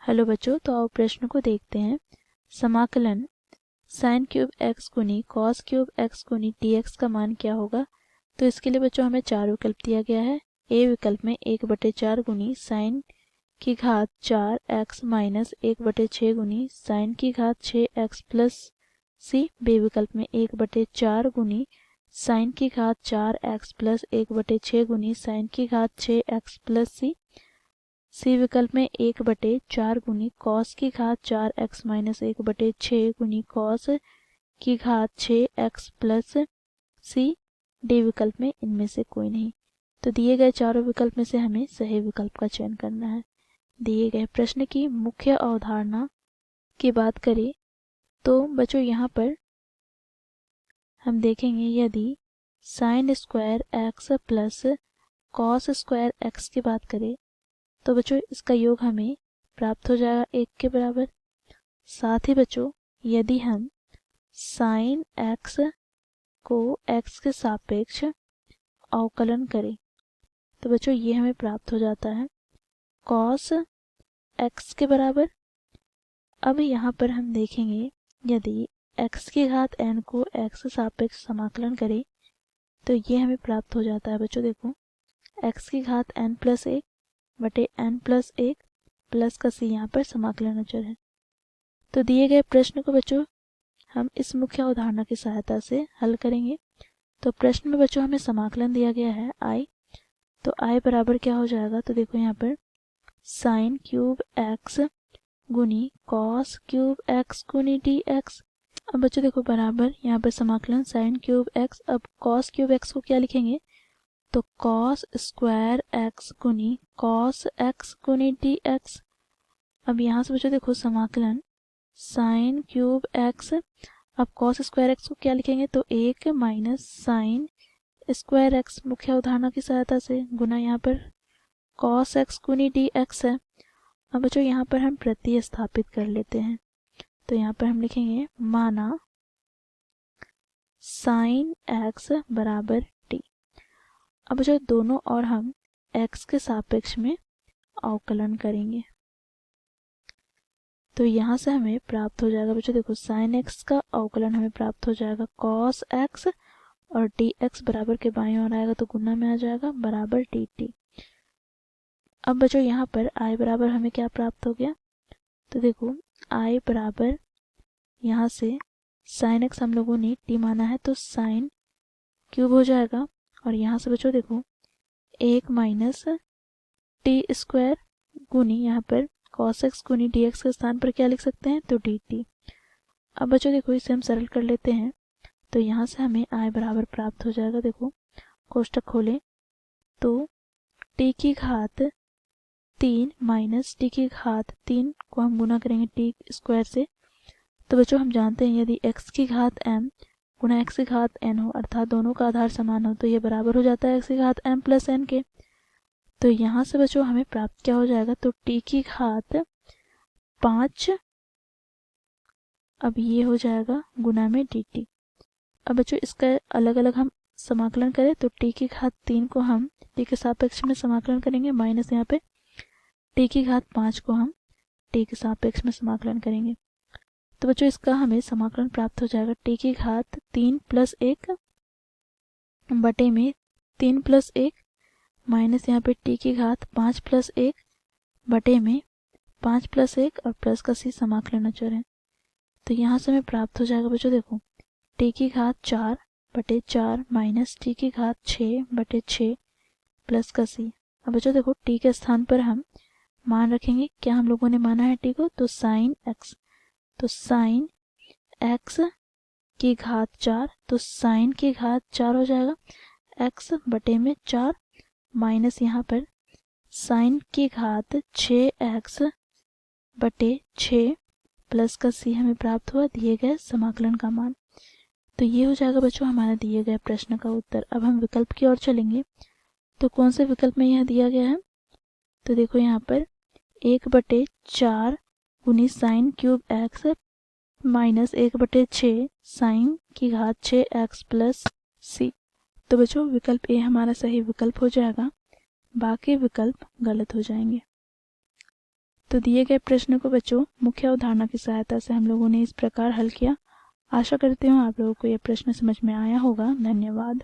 Hello बच्चों, तो आओ प्रश्न को देखते हैं। समाकलन साइन क्यूब एक्स गुनी कॉस क्यूब एक्स गुनी डी एक्स का मान क्या होगा। तो इसके लिए बच्चों हमें चार विकल्प दिया गया है। ए विकल्प में 1/4 गुनी साइन की घात 4x माइनस 1/6 गुनी साइन की घात 6x प्लस सी। बी विकल्प में 1/4 गुनी साइन की घात 4x प्लस 1/6 गुनी साइन की घात 6x प्लस सी। सी विकल्प में 1/4 गुनी कॉस की घात 4x माइनस 1/6 गुनी कॉस की घात 6x प्लस सी। डी विकल्प में इनमें से कोई नहीं। तो दिए गए चारों विकल्प में से हमें सही विकल्प का चयन करना है। दिए गए प्रश्न की मुख्य अवधारणा की बात करें तो बच्चों यहाँ पर हम देखेंगे यदि sine square x plus cos square x की बात करें तो बच्चों इसका योग हमें प्राप्त हो जाएगा 1 के बराबर। साथ ही बच्चों यदि हम साइन एक्स को एक्स के सापेक्ष अवकलन करें तो बच्चों ये हमें प्राप्त हो जाता है कॉस एक्स के बराबर। अब यहाँ पर हम देखेंगे यदि एक्स की घात n को एक्स के सापेक्ष समाकलन करें तो ये हमें प्राप्त हो जाता है बच्चों। देखो एक्स की घात n प्लस 1 बटे n प्लस 1 प्लस का सी यहाँ पर समाकलन अचर है। तो दिए गए प्रश्न को बच्चों हम इस मुख्य अवधारणा की सहायता से हल करेंगे। तो प्रश्न में बच्चों हमें समाकलन दिया गया है i। तो i बराबर क्या हो जाएगा, तो देखो यहाँ पर साइन क्यूब एक्स गुनी कॉस क्यूब एक्स गुनी डी एक्स। अब बच्चों देखो बराबर यहाँ पर समाकलन साइन क्यूब एक्स। अब कॉस क्यूब एक्स को क्या लिखेंगे, तो कॉस स्क्वायर एक्स गुनी कॉस एक्स गुनी डी एक्स। अब यहाँ से बच्चों देखो समाकलन साइन क्यूब एक्स। अब कॉस स्क्वायर एक्स को क्या लिखेंगे, तो 1 माइनस साइन स्क्वायर एक्स मुख्य अवधारणा की सहायता से गुना यहाँ पर कॉस एक्स गुनी डी एक्स है। अब बच्चों यहाँ पर हम प्रतिस्थापित कर लेते हैं। तो यहाँ पर हम लिखेंगे माना साइन एक्स बराबर टी। अब बच्चों दोनों और हम x के सापेक्ष में अवकलन करेंगे तो यहाँ से हमें प्राप्त हो जाएगा बच्चों देखो साइन एक्स का अवकलन हमें प्राप्त हो जाएगा कॉस एक्स और डी एक्स बराबर के बाएं ओर आएगा तो गुना में आ जाएगा बराबर डी टी। अब बच्चों यहाँ पर i बराबर हमें क्या प्राप्त हो गया, तो देखो i बराबर यहाँ से साइन एक्स हम लोगों ने t माना है तो साइन क्यूब हो जाएगा और यहाँ से बच्चों देखो 1 माइनस टी स्क्वायर गुनी यहाँ पर कॉस एक्स गुनी डी एक्स के स्थान पर क्या लिख सकते हैं, तो डी टी। अब बच्चों देखो इसे हम सरल कर लेते हैं तो यहाँ से हमें i बराबर प्राप्त हो जाएगा। देखो कोष्टक खोलें तो t की घात 3 माइनस टी की घात 3 को हम गुना करेंगे टी स्क्वायर से। तो बच्चों हम जानते हैं यदि x की घात m गुना x की घात n हो अर्थात दोनों का आधार समान हो तो ये बराबर हो जाता है x की घात m प्लस n के। तो यहाँ से बच्चों हमें प्राप्त क्या हो जाएगा, तो t की घात 5 अब ये हो जाएगा गुना में dt। अब बच्चों इसका अलग अलग हम समाकलन करें तो t की घात 3 को हम t के सापेक्ष में समाकलन करेंगे माइनस यहाँ पे t की घात 5 को हम t के सापेक्ष में समाकलन करेंगे। तो बच्चों इसका हमें समाकलन प्राप्त हो जाएगा t की घात 3 प्लस 1 बटे में 3 प्लस 1 माइनस यहाँ पे t की घात 5 प्लस 1 बटे में 5 प्लस 1 और प्लस का सी समाकलन अचर है। तो यहाँ से हमें प्राप्त हो जाएगा बच्चों देखो t की घात 4 बटे 4 माइनस t की घात 6 बटे 6 प्लस का सी। अब बच्चों देखो t के स्थान पर हम मान रखेंगे, क्या हम लोगों ने माना है t को, तो साइन x। तो साइन x की घात 4 तो साइन की घात 4 हो जाएगा x बटे में 4 माइनस यहाँ पर साइन की घात 6x बटे 6 प्लस का सी हमें प्राप्त हुआ दिए गए समाकलन का मान। तो ये हो जाएगा बच्चों हमारे दिए गए प्रश्न का उत्तर। अब हम विकल्प की ओर चलेंगे तो कौन से विकल्प में यह दिया गया है, तो देखो यहाँ पर 1/4 गुनी sine cube x minus 1/6 sine की घात 6x प्लस सी। तो बच्चों विकल्प ए हमारा सही विकल्प हो जाएगा, बाकी विकल्प गलत हो जाएंगे। तो दिए गए प्रश्न को बच्चों मुख्य अवधारणा की सहायता से हम लोगों ने इस प्रकार हल किया। आशा करती हूँ आप लोगों को यह प्रश्न समझ में आया होगा। धन्यवाद।